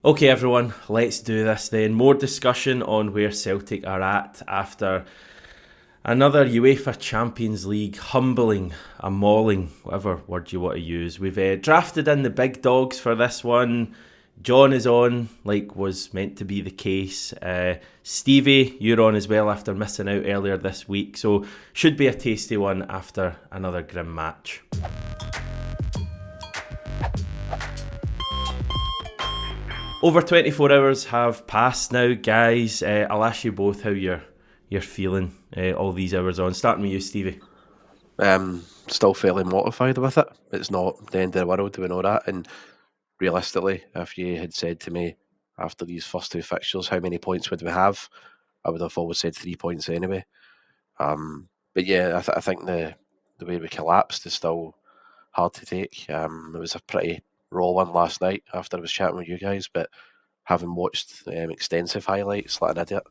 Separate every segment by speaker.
Speaker 1: Okay, everyone, let's do this then. More discussion on where Celtic are at after another UEFA Champions League humbling, a mauling, whatever word you want to use. We've drafted in the big dogs for this one. John is on, like was meant to be the case. Stevie, you're on as well after missing out earlier this week. So, should be a tasty one after another grim match. Over 24 hours have passed now, guys. I'll ask you both how you're feeling all these hours on. Starting with you, Stevie.
Speaker 2: Still fairly mortified with it. It's not the end of the world, we know that. And realistically, if you had said to me after these first two fixtures, how many points would we have? I would have always said 3 points anyway. But yeah, I think the way we collapsed is still hard to take. It was a pretty raw one last night after I was chatting with you guys, but having watched extensive highlights like an idiot,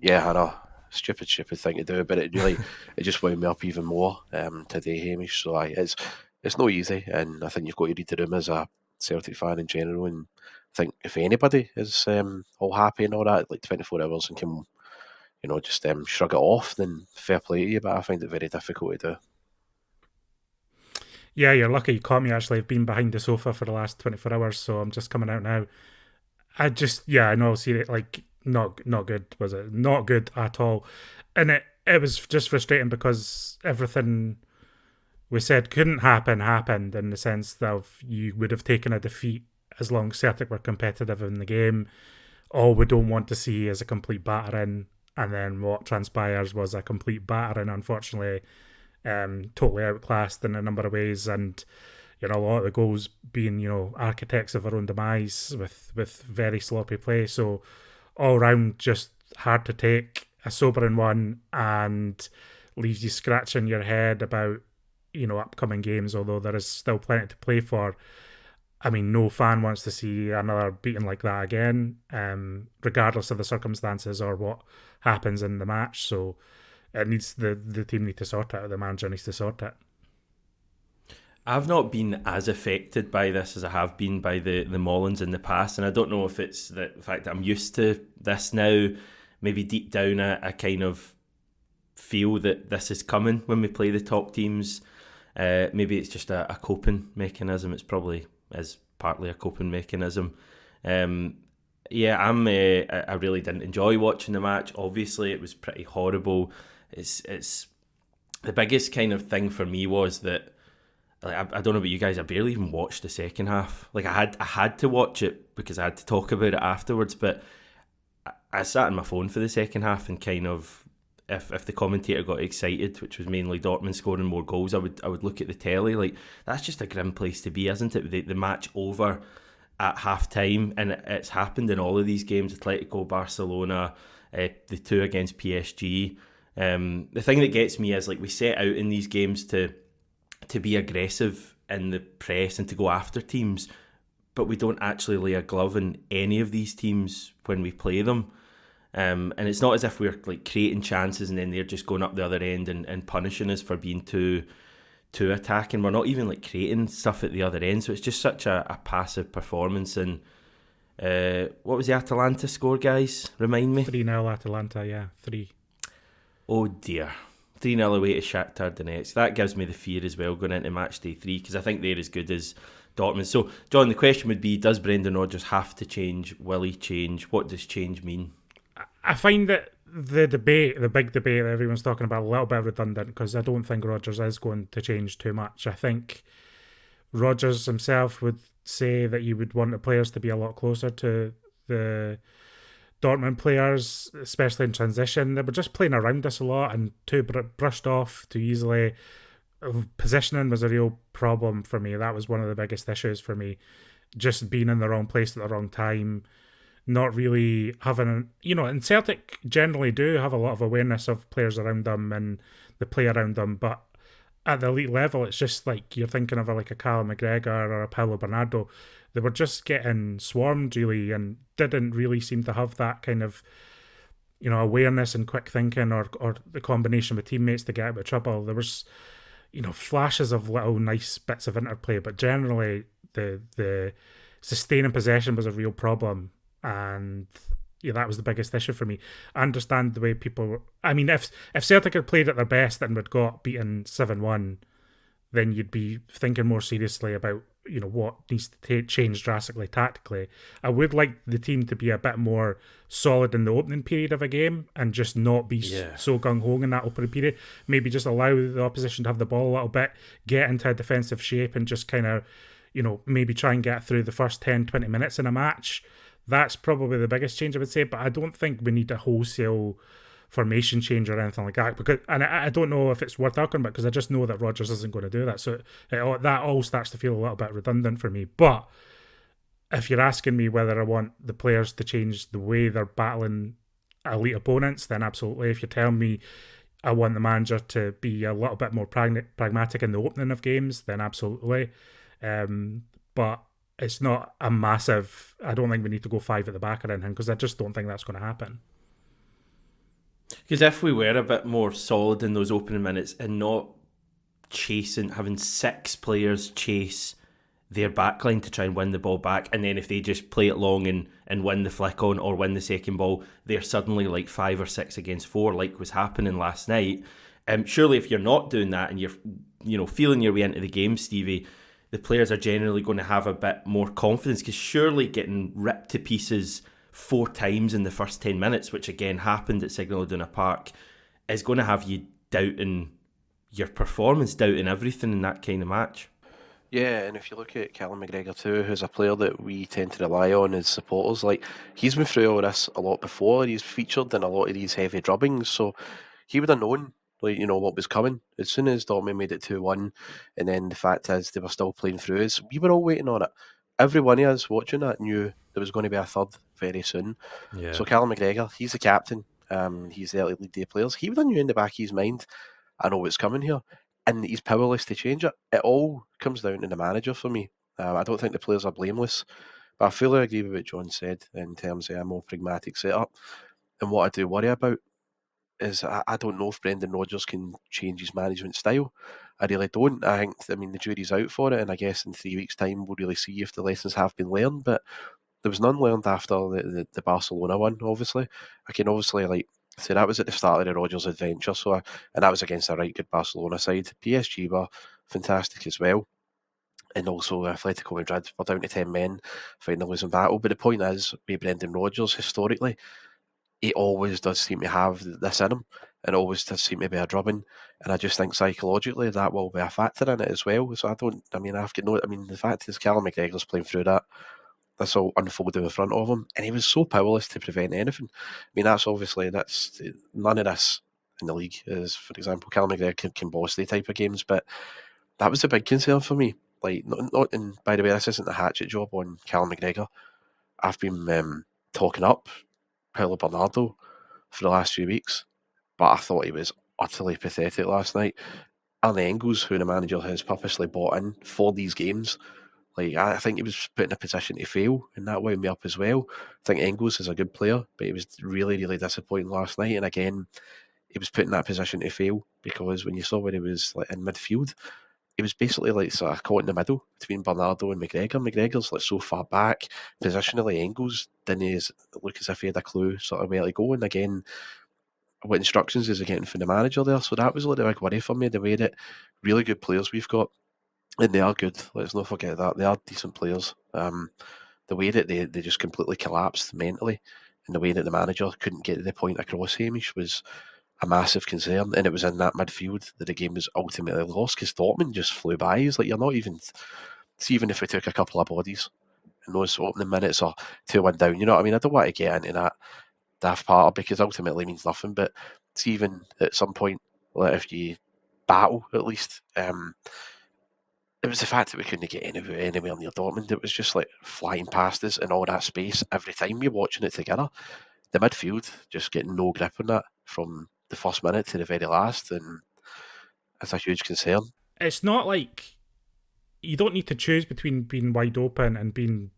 Speaker 2: yeah, I know, stupid thing to do, but it just wound me up even more today, Hamish. So it's not easy, and I think you've got to read the room as a Celtic fan in general, and I think if anybody is all happy and all that, like 24 hours and can just shrug it off, then fair play to you. But I find it very difficult to do.
Speaker 3: Yeah, you're lucky you caught me actually. I've been behind the sofa for the last 24 hours, so I'm just coming out now. I know, see it, like, not good, was it? Not good at all. And it was just frustrating because everything we said couldn't happen happened, in the sense that you would have taken a defeat as long as Celtic were competitive in the game. All we don't want to see is a complete battering, and then what transpires was a complete battering, unfortunately. Totally outclassed in a number of ways, and a lot of the goals being architects of our own demise with very sloppy play. So all round, just hard to take, a sobering one, and leaves you scratching your head about upcoming games. Although there is still plenty to play for. I mean, no fan wants to see another beating like that again, regardless of the circumstances or what happens in the match. So it needs the team need to sort it. The manager needs to sort it.
Speaker 1: I've not been as affected by this as I have been by the Mullins in the past, and I don't know if it's the fact that I'm used to this now. Maybe deep down, I kind of feel that this is coming when we play the top teams. Maybe it's just a coping mechanism. It's probably is partly a coping mechanism. Yeah, I really didn't enjoy watching the match. Obviously, it was pretty horrible. It's the biggest kind of thing for me was that, like, I don't know about you guys, I barely even watched the second half. Like, I had to watch it because I had to talk about it afterwards, but I sat on my phone for the second half and kind of, if the commentator got excited, which was mainly Dortmund scoring more goals, I would look at the telly. Like, that's just a grim place to be, isn't it? The match over at half time, and it's happened in all of these games. Atletico, Barcelona, the two against PSG. The thing that gets me is, like, we set out in these games to be aggressive in the press and to go after teams, but we don't actually lay a glove in any of these teams when we play them. And it's not as if we're, like, creating chances and then they're just going up the other end and punishing us for being too attacking. We're not even, like, creating stuff at the other end, so it's just such a passive performance. And what was the Atalanta score, guys? Remind me.
Speaker 3: 3-0 Atalanta, yeah, 3.
Speaker 1: Oh dear. 3-0 away to Shakhtar Donetsk. That gives me the fear as well going into match day 3, because I think they're as good as Dortmund. So, John, the question would be, does Brendan Rodgers have to change? Will he change? What does change mean?
Speaker 3: I find that the big debate that everyone's talking about, a little bit redundant, because I don't think Rodgers is going to change too much. I think Rodgers himself would say that you would want the players to be a lot closer to the Dortmund players, especially in transition. They were just playing around us a lot and too brushed off too easily. Positioning was a real problem for me. That was one of the biggest issues for me. Just being in the wrong place at the wrong time. Not really having, and Celtic generally do have a lot of awareness of players around them and the play around them, but at the elite level, it's just like you're thinking of like a Callum McGregor or a Paulo Bernardo. They were just getting swarmed, really, and didn't really seem to have that kind of, awareness and quick thinking or the combination with teammates to get out of trouble. There was, flashes of little nice bits of interplay, but generally the sustaining possession was a real problem, and yeah, that was the biggest issue for me. I understand the way people were, I mean, if Celtic had played at their best and had got beaten 7-1, then you'd be thinking more seriously about, you know, what needs to change drastically tactically. I would like the team to be a bit more solid in the opening period of a game and just not be so gung-ho in that opening period. Maybe just allow the opposition to have the ball a little bit, get into a defensive shape and just kind of, you know, maybe try and get through the first 10, 20 minutes in a match. That's probably the biggest change I would say, but I don't think we need a wholesale formation change or anything like that, because, and I don't know if it's worth talking about because I just know that Rodgers isn't going to do that, so that all starts to feel a little bit redundant for me. But if you're asking me whether I want the players to change the way they're battling elite opponents, then absolutely. If you're telling me I want the manager to be a little bit more pragmatic in the opening of games, then absolutely. But it's not a massive, I don't think we need to go 5 at the back or anything, because I just don't think that's going to happen.
Speaker 1: Because if we were a bit more solid in those opening minutes and not having 6 players chase their backline to try and win the ball back, and then if they just play it long and win the flick on or win the second ball, they're suddenly like 5 or 6 against 4, like was happening last night. Surely if you're not doing that and you're feeling your way into the game, Stevie, the players are generally going to have a bit more confidence, because surely getting ripped to pieces 4 times in the first 10 minutes, which again happened at Signal Iduna Park, is going to have you doubting your performance, doubting everything in that kind of match.
Speaker 2: Yeah, and if you look at Callum McGregor too, who's a player that we tend to rely on as supporters, like, he's been through all this a lot before. He's featured in a lot of these heavy drubbings, so he would have known, like, you know, what was coming as soon as Dortmund made it 2-1, and then the fact is they were still playing through us. We were all waiting on it. Every one of us watching that knew there was going to be a third very soon.
Speaker 1: Yeah.
Speaker 2: So Callum McGregor, he's the captain. He's the lead day players. He would have knew in the back of his mind, I know what's coming here, and he's powerless to change it. It all comes down to the manager for me. I don't think the players are blameless, but I fully agree with what John said in terms of a more pragmatic setup. And what I do worry about is I don't know if Brendan Rodgers can change his management style. I really don't. I mean, the jury's out for it, and I guess in 3 weeks' time we'll really see if the lessons have been learned. But there was none learned after the Barcelona one, obviously. I can obviously say that was at the start of the Rodgers adventure, and that was against a right good Barcelona side. PSG were fantastic as well. And also Atletico Madrid were down to 10 men fighting a losing battle. But the point is, with Brendan Rodgers, historically, he always does seem to have this in him, and always does seem to be a drubbing. And I just think psychologically that will be a factor in it as well. So the fact is Callum McGregor's playing through that. This all unfolded in front of him, and he was so powerless to prevent anything. I mean, that's none of this in the league is, for example, Callum McGregor can boss the type of games, but that was a big concern for me. Like, and by the way, this isn't a hatchet job on Callum McGregor. I've been talking up Paulo Bernardo for the last few weeks, but I thought he was utterly pathetic last night. Arne Engels, who the manager has purposely bought in for these games, I think he was put in a position to fail, and that wound me up as well. I think Engels is a good player, but he was really, really disappointing last night. And again, he was put in that position to fail because when you saw where he was in midfield, he was basically sort of caught in the middle between Bernardo and McGregor. McGregor's so far back. Positionally, Engels didn't look as if he had a clue sort of where to go. And again, what instructions is he getting from the manager there? So that was the big worry for me, the way that really good players we've got. And they are good. Let's not forget that. They are decent players. The way that they just completely collapsed mentally, and the way that the manager couldn't get the point across Hamish was a massive concern. And it was in that midfield that the game was ultimately lost, because Dortmund just flew by. It's like, you're not even... See, even if we took a couple of bodies in those opening minutes or 2-1 down, you know what I mean? I don't want to get into that daft part, because ultimately it means nothing. But see, even at some point, if you battle at least... it was the fact that we couldn't get anywhere near Dortmund. It was just flying past us in all that space every time we were watching it together. The midfield just getting no grip on that from the first minute to the very last, and it's a huge concern.
Speaker 3: It's not like you don't need to choose between being wide open and being,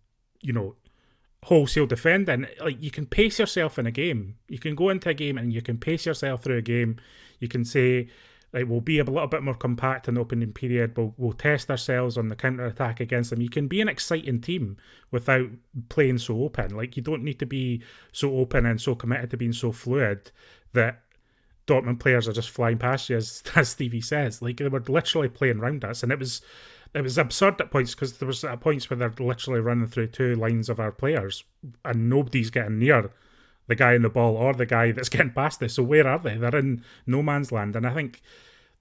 Speaker 3: wholesale defending. You can pace yourself in a game. You can go into a game and you can pace yourself through a game. You can say, Like, we'll be a little bit more compact in the opening period. We'll test ourselves on the counter attack against them. You can be an exciting team without playing so open. Like, you don't need to be so open and so committed to being so fluid that Dortmund players are just flying past you, as Stevie says. Like, they were literally playing around us, and it was absurd at points, because there was at points where they're literally running through two lines of our players, and nobody's getting near the guy in the ball or the guy that's getting past this. So where are they? They're in no man's land, and I think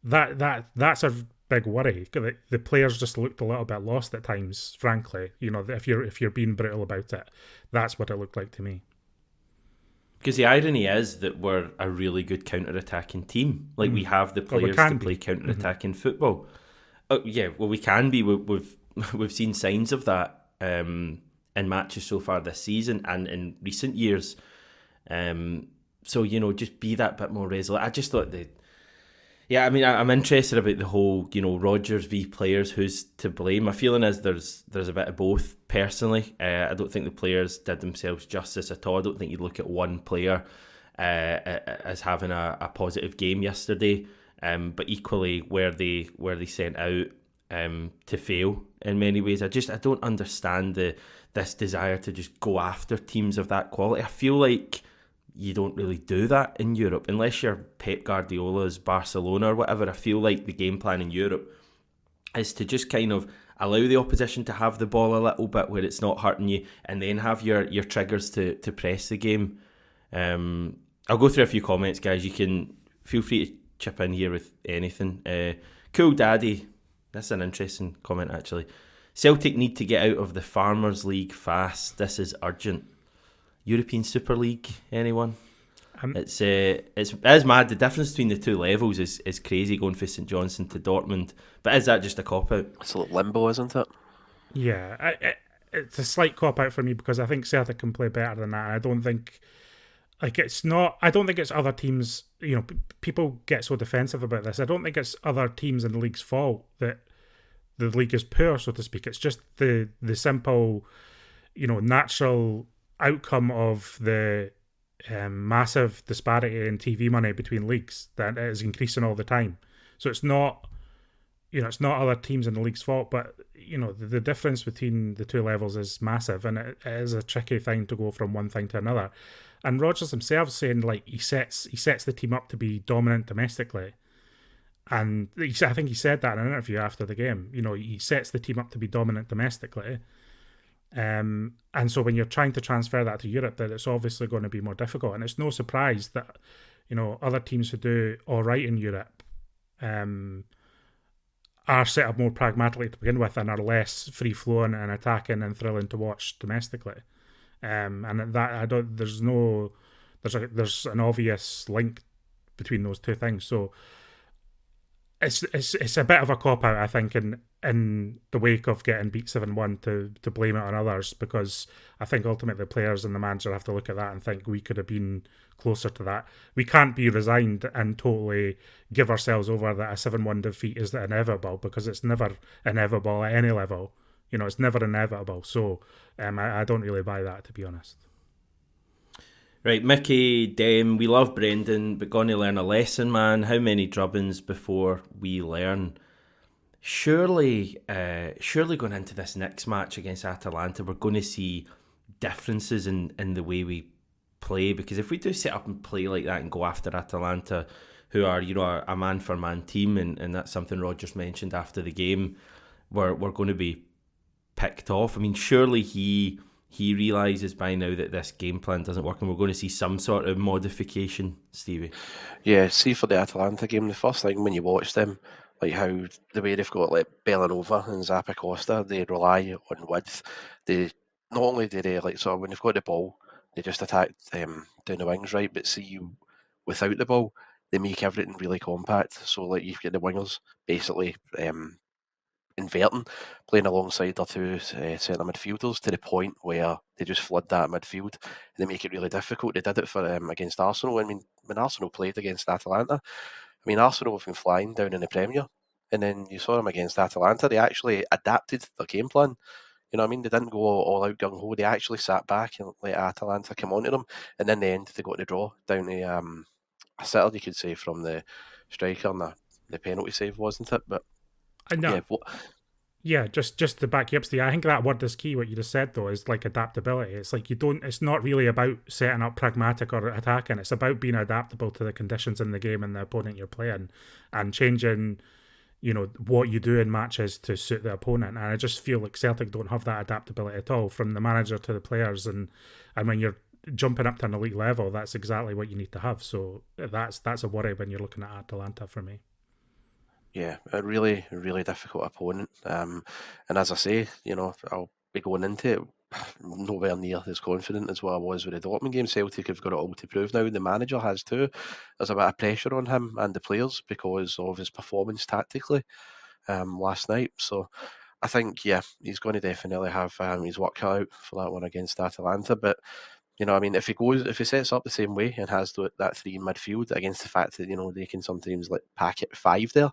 Speaker 3: that's a big worry. The players just looked a little bit lost at times, frankly. You know, if you're being brutal about it, that's what it looked like to me.
Speaker 1: Because the irony is that we're a really good counter-attacking team. Like, we have the players to play counter-attacking football. Oh, yeah, well, we can be. We've seen signs of that in matches so far this season and in recent years. So, you know, just be that bit more resolute. I just thought I'm interested about the whole, you know, Rodgers v players, who's to blame. My feeling is there's a bit of both, personally. I don't think the players did themselves justice at all. I don't think you'd look at one player as having a positive game yesterday. But equally, where they sent out to fail in many ways. I don't understand this desire to just go after teams of that quality. I feel like you don't really do that in Europe unless you're Pep Guardiola's Barcelona or whatever. I feel like the game plan in Europe is to just kind of allow the opposition to have the ball a little bit where it's not hurting you, and then have your triggers to press the game. I'll go through a few comments, guys. You can feel free to chip in here with anything. Cool Daddy, that's an interesting comment actually. Celtic need to get out of the Farmers League fast. This is urgent. European Super League, anyone? It's mad. The difference between the two levels is crazy, going from St Johnstone to Dortmund. But is that just a cop-out?
Speaker 2: It's a little limbo, isn't it?
Speaker 3: Yeah, it's a slight cop-out for me, because I think Celtic can play better than that. I don't think it's other teams. You know, people get so defensive about this. I don't think it's other teams in the league's fault that the league is poor, so to speak. It's just the simple, you know, natural outcome of the massive disparity in TV money between leagues that is increasing all the time. So it's not other teams in the league's fault, but you know, the difference between the two levels is massive, and it is a tricky thing to go from one thing to another. And Rodgers himself saying, like, he sets the team up to be dominant domestically, and I think he said that in an interview after the game. You know, he sets the team up to be dominant domestically. And so when you're trying to transfer that to Europe, that it's obviously going to be more difficult. And it's no surprise that, you know, other teams who do all right in Europe are set up more pragmatically to begin with, and are less free flowing and attacking and thrilling to watch domestically. And that there's an obvious link between those two things. So it's a bit of a cop out, I think, in the wake of getting beat 7-1 to blame it on others, because I think ultimately the players and the manager have to look at that and think we could have been closer to that. We can't be resigned and totally give ourselves over that a 7-1 defeat is inevitable, because it's never inevitable at any level. You know, it's never inevitable. So I don't really buy that, to be honest.
Speaker 1: Right, Mickey, Dem, we love Brendan, but going to learn a lesson, man. How many drubbings before we learn? Surely going into this next match against Atalanta, we're going to see differences in the way we play, because if we do set up and play like that and go after Atalanta, who are, you know, a man-for-man team, and that's something Rodgers mentioned after the game, we're going to be picked off. I mean, surely he realises by now that this game plan doesn't work, and we're going to see some sort of modification, Stevie.
Speaker 2: Yeah, see, for the Atalanta game, the first thing when you watch them, like how the way they've got like Bellanova and Zappacosta, they rely on width. They not only do they like sort of when they've got the ball, they just attack down the wings, right? But see, you without the ball, they make everything really compact. So like you've got the wingers basically inverting, playing alongside their two centre midfielders to the point where they just flood that midfield and they make it really difficult. They did it for against Arsenal. I mean, when Arsenal played against Atalanta, I mean, Arsenal have been flying down in the Premier, and then you saw them against Atalanta. They actually adapted their game plan. You know what I mean? They didn't go all out gung-ho. They actually sat back and let Atalanta come onto them, and in the end, they got the draw down to a sitter, you could say, from the striker and the penalty save, wasn't it? But
Speaker 3: I know. Yeah, just to back you up, Steve, I think that word is key. What you just said, though, is like adaptability. It's like it's not really about setting up pragmatic or attacking. It's about being adaptable to the conditions in the game and the opponent you're playing, and changing, what you do in matches to suit the opponent. And I just feel like Celtic don't have that adaptability at all, from the manager to the players. And when you're jumping up to an elite level, that's exactly what you need to have. So that's a worry when you're looking at Atalanta for me.
Speaker 2: Yeah, a really, really difficult opponent. And as I say, I'll be going into it nowhere near as confident as what I was with the Dortmund game. Celtic have got it all to prove now. The manager has too. There's a bit of pressure on him and the players because of his performance tactically last night. So I think, he's going to definitely have his work cut out for that one against Atalanta. But if he sets up the same way and has that three in midfield against the fact that they can sometimes pack it 5 there,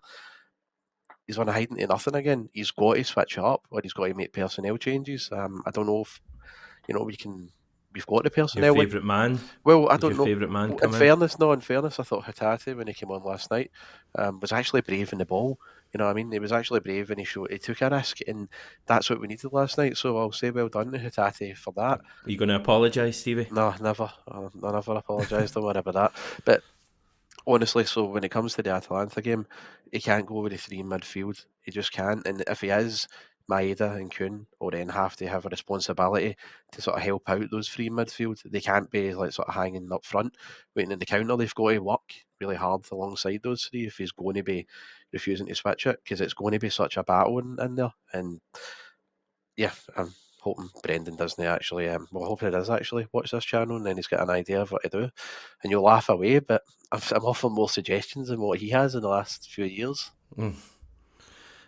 Speaker 2: he's on a hiding to nothing again. He's got to switch it up, or he's got to make personnel changes. I don't know if we've got the personnel.
Speaker 1: Your favourite man?
Speaker 2: Well, I don't know.
Speaker 1: Favourite man
Speaker 2: in fairness, I thought Hatate, when he came on last night, was actually brave in the ball. You know what I mean? He was actually brave and he took a risk, and that's what we needed last night. So I'll say well done to Hatate for that.
Speaker 1: Are you going to apologise, Stevie?
Speaker 2: No, never. I never apologise. Don't worry about that. But honestly, so when it comes to the Atalanta game, he can't go with the three in midfield. He just can't. And if he is, Maeda and Kuhn will then have to have a responsibility to sort of help out those three in midfield. They can't be sort of hanging up front, waiting in the counter. They've got to work really hard alongside those three if he's going to be refusing to switch it, because it's going to be such a battle in there. And I'm hoping Brendan doesn't actually, hoping he does actually watch this channel, and then he's got an idea of what to do. And you'll laugh away, but I'm offering more suggestions than what he has in the last few years.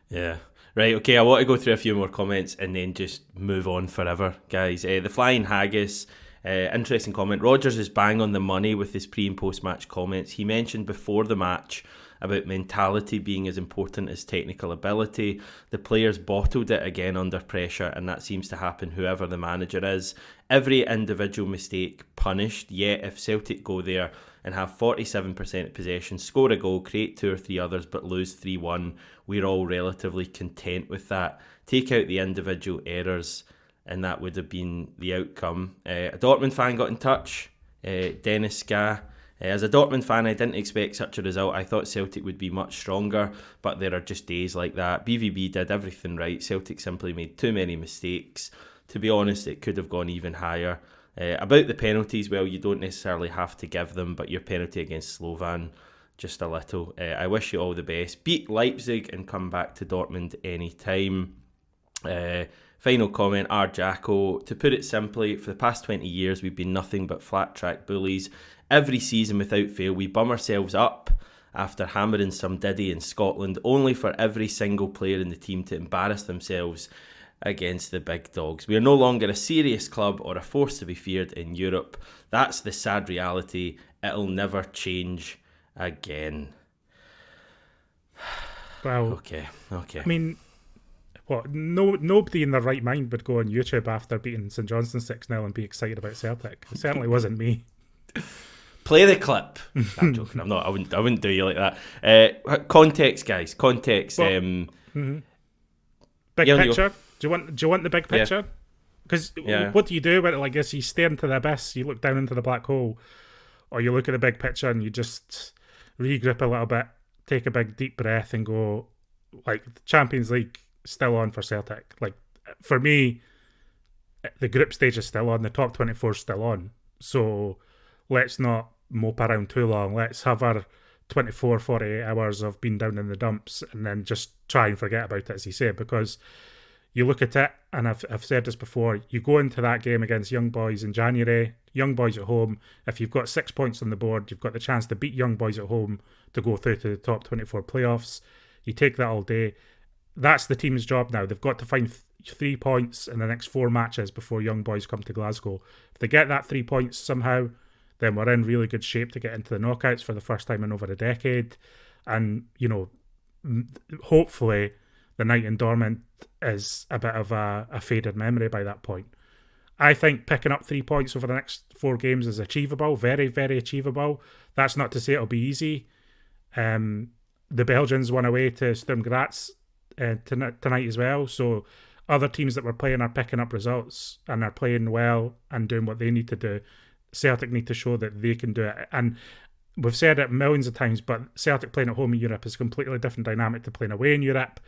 Speaker 1: Yeah. Right, okay, I want to go through a few more comments and then just move on forever, guys. The Flying Haggis, interesting comment. Rodgers is bang on the money with his pre- and post-match comments. He mentioned before the match about mentality being as important as technical ability. The players bottled it again under pressure, and that seems to happen whoever the manager is. Every individual mistake punished, yet if Celtic go there and have 47% possession, score a goal, create 2 or 3 others, but lose 3-1, we're all relatively content with that. Take out the individual errors, and that would have been the outcome. A Dortmund fan got in touch, Dennis Ska. As a Dortmund fan, I didn't expect such a result. I thought Celtic would be much stronger, but there are just days like that. BVB did everything right. Celtic simply made too many mistakes. To be honest, it could have gone even higher. About the penalties, well, you don't necessarily have to give them, but your penalty against Slovan, just a little. I wish you all the best. Beat Leipzig and come back to Dortmund anytime. Final comment, R. Jacko. To put it simply, for the past 20 years, we've been nothing but flat track bullies. Every season without fail, we bum ourselves up after hammering some Diddy in Scotland, only for every single player in the team to embarrass themselves against the big dogs. We are no longer a serious club or a force to be feared in Europe. That's the sad reality. It'll never change again.
Speaker 3: Well,
Speaker 1: okay.
Speaker 3: I mean, nobody in their right mind would go on YouTube after beating St Johnstone 6-0 and be excited about Celtic. It certainly wasn't me.
Speaker 1: Play the clip. I'm joking. I'm not. I wouldn't do you like that. Context, guys. Context.
Speaker 3: Big picture. Do you want the big picture? Because what do you do with it like this? You stare into the abyss. You look down into the black hole, or you look at the big picture and you just regroup a little bit, take a big deep breath, and go, like, the Champions League still on for Celtic. Like, for me, the group stage is still on. The top 24 is still on. So let's not mope around too long. Let's have our 24, 48 hours of being down in the dumps and then just try and forget about it, as you say, because you look at it, and I've said this before, you go into that game against Young Boys in January, Young Boys at home. If you've got 6 points on the board, you've got the chance to beat Young Boys at home to go through to the top 24 playoffs. You take that all day. That's the team's job now. They've got to find 3 points in the next 4 matches before Young Boys come to Glasgow. If they get that 3 points somehow, then we're in really good shape to get into the knockouts for the first time in over a decade. And, hopefully the night in Dortmund is a bit of a faded memory by that point. I think picking up 3 points over the next 4 games is achievable, very, very achievable. That's not to say it'll be easy. The the Belgians won away to Sturm Graz tonight as well. So other teams that were playing are picking up results and are playing well and doing what they need to do. Celtic need to show that they can do it. And we've said it millions of times, but Celtic playing at home in Europe is a completely different dynamic to playing away in Europe.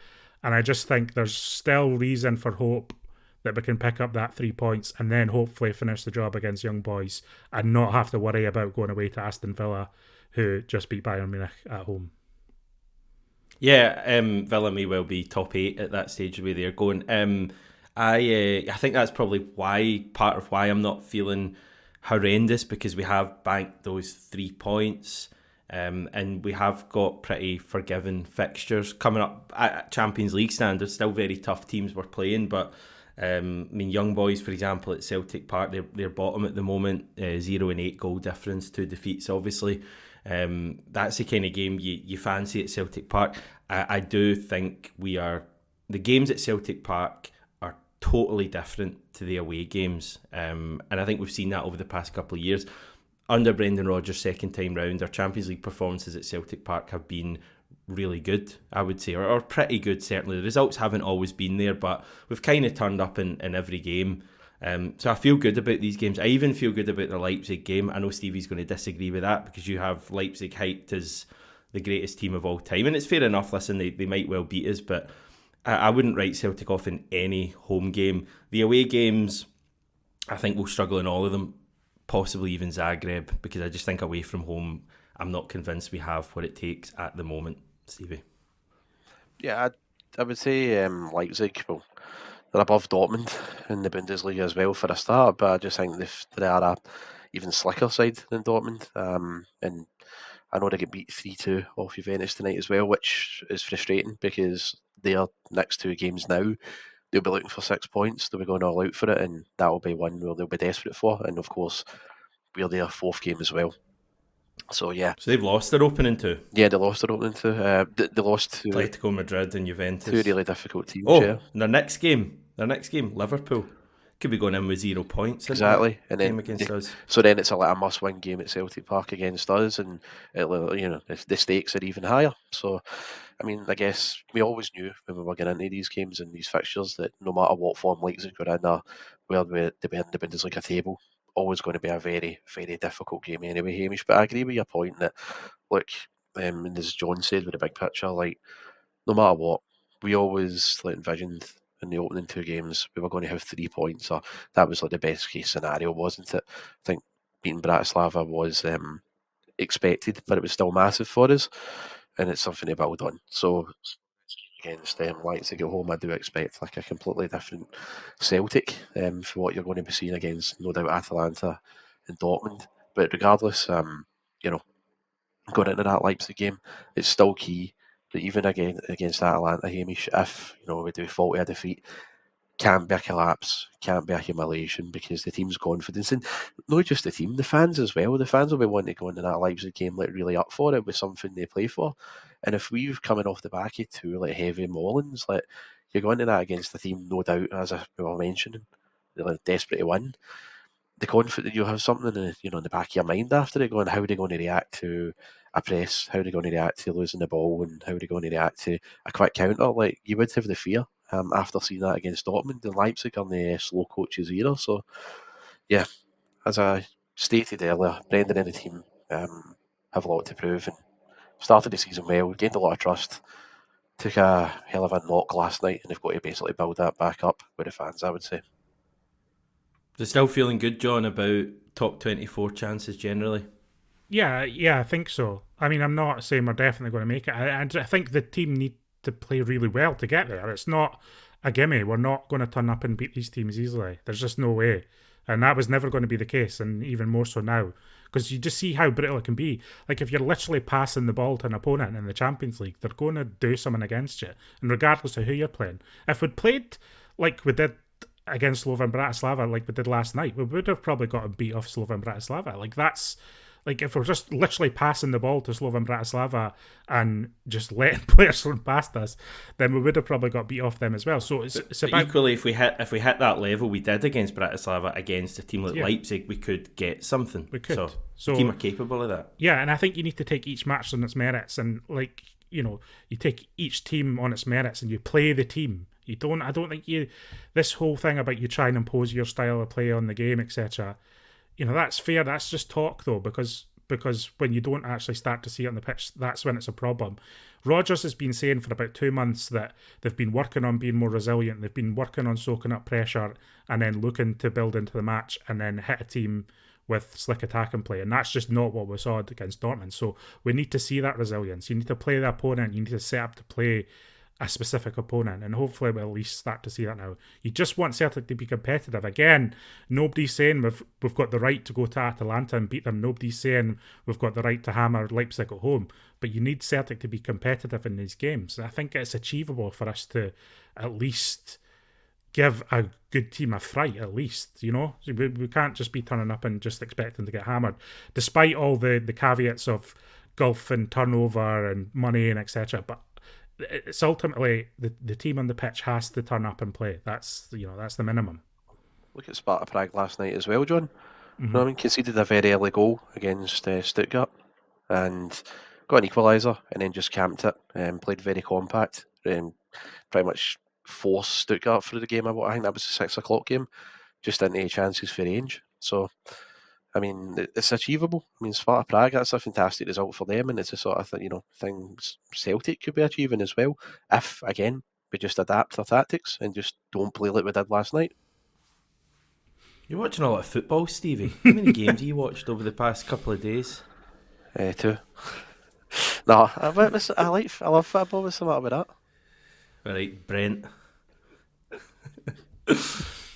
Speaker 3: And I just think there's still reason for hope that we can pick up that 3 points and then hopefully finish the job against Young Boys and not have to worry about going away to Aston Villa, who just beat Bayern Munich at home.
Speaker 1: Yeah, Villa may well be top 8 at that stage the way they're going. I think that's probably part of why I'm not feeling horrendous, because we have banked those 3 points. And we have got pretty forgiving fixtures coming up at Champions League standards. Still very tough teams we're playing, but Young Boys, for example, at Celtic Park, they're bottom at the moment, 0-8 goal difference, 2 defeats obviously. That's the kind of game you fancy at Celtic Park. I do think the games at Celtic Park are totally different to the away games, and I think we've seen that over the past couple of years. Under Brendan Rodgers' second time round, our Champions League performances at Celtic Park have been really good, I would say, or pretty good certainly. The results haven't always been there, but we've kind of turned up in every game. So I feel good about these games. I even feel good about the Leipzig game. I know Stevie's going to disagree with that, because you have Leipzig hyped as the greatest team of all time, and it's fair enough. Listen, they might well beat us, but I wouldn't write Celtic off in any home game. The away games, I think we'll struggle in all of them, possibly even Zagreb, because I just think away from home, I'm not convinced we have what it takes at the moment. Stevie?
Speaker 2: Yeah, I would say Leipzig, well, they're above Dortmund in the Bundesliga as well for a start, but I just think they are a even slicker side than Dortmund. And I know they get beat 3-2 off Juventus tonight as well, which is frustrating because their next 2 games now, they'll be looking for 6 points. They'll be going all out for it, and that will be one where they'll be desperate for. And of course, we're their 4th game as well. So yeah.
Speaker 1: So they've lost their opening 2.
Speaker 2: Yeah, they lost their opening 2. They lost to
Speaker 1: Atletico Madrid and Juventus.
Speaker 2: 2 really difficult teams.
Speaker 1: Oh,
Speaker 2: yeah.
Speaker 1: Their next game, Liverpool, could be going in with 0 points.
Speaker 2: Exactly, and then
Speaker 1: against us.
Speaker 2: So then it's a must-win game at Celtic Park against us, and the stakes are even higher. So, I mean, I guess we always knew when we were getting into these games and these fixtures that no matter what form Leipzig were in, where they were in the Bundesliga table, always going to be a very, very difficult game anyway, Hamish. But I agree with your point that, look, and as John said with the big picture, like, no matter what, we always envisioned in the opening 2 games we were going to have 3 points, or that was like the best case scenario, wasn't it? I think beating Bratislava was expected, but it was still massive for us, and it's something to build on. So against Leipzig at home, I do expect like a completely different Celtic for what you're going to be seeing against, no doubt, Atalanta and Dortmund. But regardless, going into that Leipzig game, it's still key that even again against Atalanta, Hamish, if we do falter a defeat, can't be a collapse, can't be a humiliation, because the team's confidence, and not just the team, the fans as well. The fans will be wanting to go into that Leipzig game really up for it, with something they play for. And if we're coming off the back of 2 heavy maulings, you're going into that against the team, no doubt, as we were mentioning, they're desperate to win. The confidence, you have something in the back of your mind after it, going, how are they going to react to a press? How are they going to react to losing the ball? And how are they going to react to a quick counter? Like, you would have the fear after seeing that against Dortmund. And Leipzig are the slow coaches either. So, yeah, as I stated earlier, Brendan and the team have a lot to prove, and started the season well, gained a lot of trust, took a hell of a knock last night, and they've got to basically build that back up with the fans, I would say.
Speaker 1: They're still feeling good, John, about top 24 chances generally?
Speaker 3: Yeah, I think so. I mean, I'm not saying we're definitely going to make it. I think the team need to play really well to get there. It's not a gimme. We're not going to turn up and beat these teams easily. There's just no way. And that was never going to be the case, and even more so now. Because you just see how brittle it can be. Like, if you're literally passing the ball to an opponent in the Champions League, they're going to do something against you. And regardless of who you're playing. If we'd played like we did against Slovan Bratislava, like we did last night, we would have probably got a beat off Slovan Bratislava. Like, that's... Like, if we're just literally passing the ball to Slovan Bratislava and just letting players run past us, then we would have probably got beat off them as well. So it's about...
Speaker 1: Equally, if we hit that level we did against Bratislava, against a team like Leipzig, we could get something.
Speaker 3: We could.
Speaker 1: So the team are capable of that.
Speaker 3: Yeah, and I think you need to take each match on its merits. And, like, you take each team on its merits and you play the team. I don't think this whole thing about you try and impose your style of play on the game, etc. That's fair. That's just talk though, because when you don't actually start to see it on the pitch, that's when it's a problem. Rodgers has been saying for about 2 months that they've been working on being more resilient. They've been working on soaking up pressure and then looking to build into the match and then hit a team with slick attacking play. And that's just not what we saw against Dortmund. So we need to see that resilience. You need to play the opponent. You need to set up to play a specific opponent, and hopefully we'll at least start to see that now. You just want Celtic to be competitive. Again, nobody's saying we've got the right to go to Atalanta and beat them. Nobody's saying we've got the right to hammer Leipzig at home. But you need Celtic to be competitive in these games. I think it's achievable for us to at least give a good team a fright, at least, We can't just be turning up and just expecting to get hammered, despite all the caveats of golf and turnover and money and etc. But it's ultimately the team on the pitch has to turn up and play. That's the minimum.
Speaker 2: Look at Sparta Prague last night as well, John.
Speaker 3: Mm-hmm.
Speaker 2: Conceded a very early goal against Stuttgart and got an equaliser and then just camped it and played very compact and pretty much forced Stuttgart through the game. I think that was a 6:00 game, just didn't take chances for range. So it's achievable. Sparta Prague, that's a fantastic result for them, and it's a sort of thing Celtic could be achieving as well if, again, we just adapt our tactics and just don't play like we did last night.
Speaker 1: You're watching a lot of football, Stevie. How many games have you watched over the past couple of days?
Speaker 2: 2. No, I love football. What's the matter with that?
Speaker 1: Right, Brent.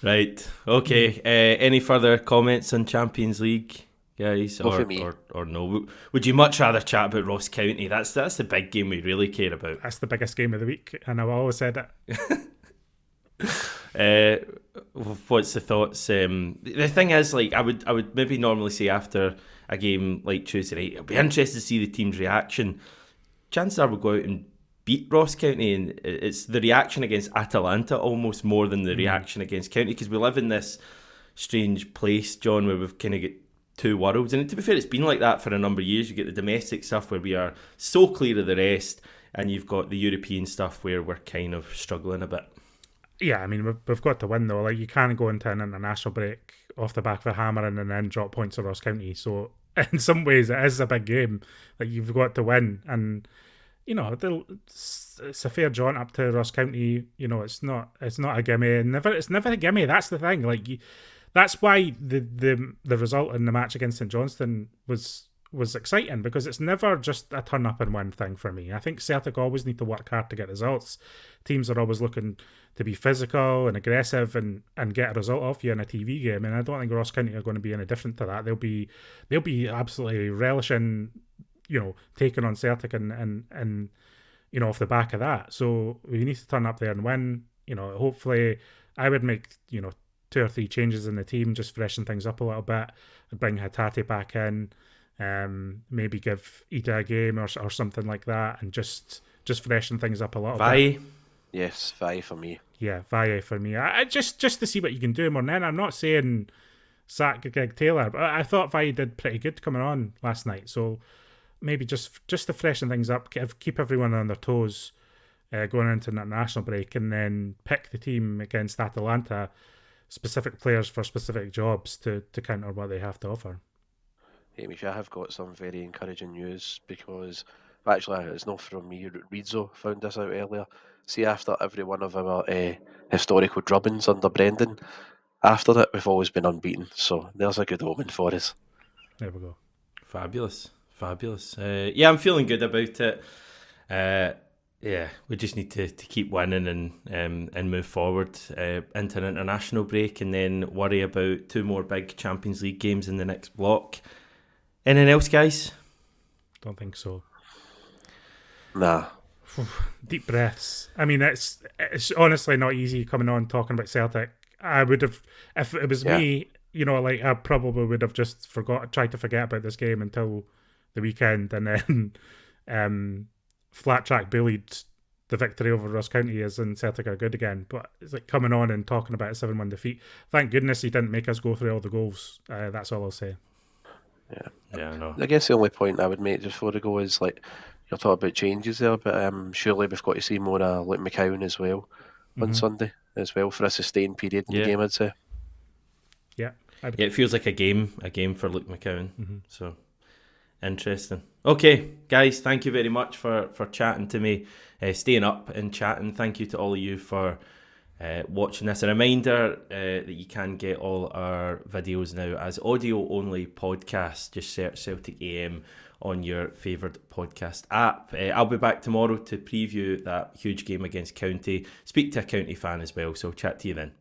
Speaker 1: Right, okay. Any further comments on Champions League, guys? Or no? Would you much rather chat about Ross County? That's the big game we really care about.
Speaker 3: That's the biggest game of the week, and I've always said it.
Speaker 1: What's the thoughts? The thing is, I would maybe normally say after a game like Tuesday night, I'd be interested to see the team's reaction. Chances are we'll go out and beat Ross County, and it's the reaction against Atalanta almost more than the reaction against County, because we live in this strange place, John, where we've kind of got two worlds. And to be fair, it's been like that for a number of years. You get the domestic stuff where we are so clear of the rest, and you've got the European stuff where we're kind of struggling a bit.
Speaker 3: Yeah, we've got to win though. You can't go into an international break off the back of a hammering and then drop points to Ross County. So in some ways, it is a big game that you've got to win, and it's a fair jaunt up to Ross County. It's not a gimme. It's never a gimme. That's the thing. That's why the result in the match against St Johnstone was exciting, because it's never just a turn up and win thing for me. I think Celtic always need to work hard to get results. Teams are always looking to be physical and aggressive and get a result off you in a TV game, and I don't think Ross County are going to be any different to that. They'll be absolutely relishing, taking on Celtic and off the back of that. So we need to turn up there and win. Hopefully I would make 2 or 3 changes in the team, just freshen things up a little bit. I'd bring Hatate back in, maybe give Ida a game or something like that, and just freshen things up a little bit.
Speaker 2: Yes, Valle for me.
Speaker 3: Yeah, Valle for me. I just to see what you can do more. Then I'm not saying sack Greg Taylor, but I thought Valle did pretty good coming on last night. So maybe just to freshen things up, keep everyone on their toes going into an international break, and then pick the team against Atalanta, specific players for specific jobs to counter what they have to offer.
Speaker 2: Hamish, I have got some very encouraging news, because actually it's not from me. Rizzo found this out earlier. See, after every one of our historical drubbings under Brendan, after that we've always been unbeaten. So there's a good omen for us.
Speaker 3: There we go.
Speaker 1: Fabulous. Yeah, I'm feeling good about it. Yeah, we just need to keep winning and move forward into an international break, and then worry about 2 more big Champions League games in the next block. Anything else, guys?
Speaker 3: Don't think so.
Speaker 2: Nah.
Speaker 3: Deep breaths. It's honestly not easy coming on talking about Celtic. I would have, if it was me, I probably would have just tried to forget about this game until the weekend, and then flat track bullied the victory over Ross County as in Celtic are good again. But it's like coming on and talking about a 7-1 defeat. Thank goodness he didn't make us go through all the goals. That's all I'll say.
Speaker 2: Yeah, I know. I guess the only point I would make just before we go is you're talking about changes there, but surely we've got to see more of Luke McCowan as well on Sunday as well for a sustained period in the game, I'd say.
Speaker 3: Yeah.
Speaker 1: Yeah, it feels like a game for Luke McCowan. So interesting. Okay, guys, thank you very much for chatting to me, staying up and chatting. Thank you to all of you for watching this. A reminder that you can get all our videos now as audio only podcasts. Just search Celtic AM on your favourite podcast app. I'll be back tomorrow to preview that huge game against County. Speak to a County fan as well, so chat to you then.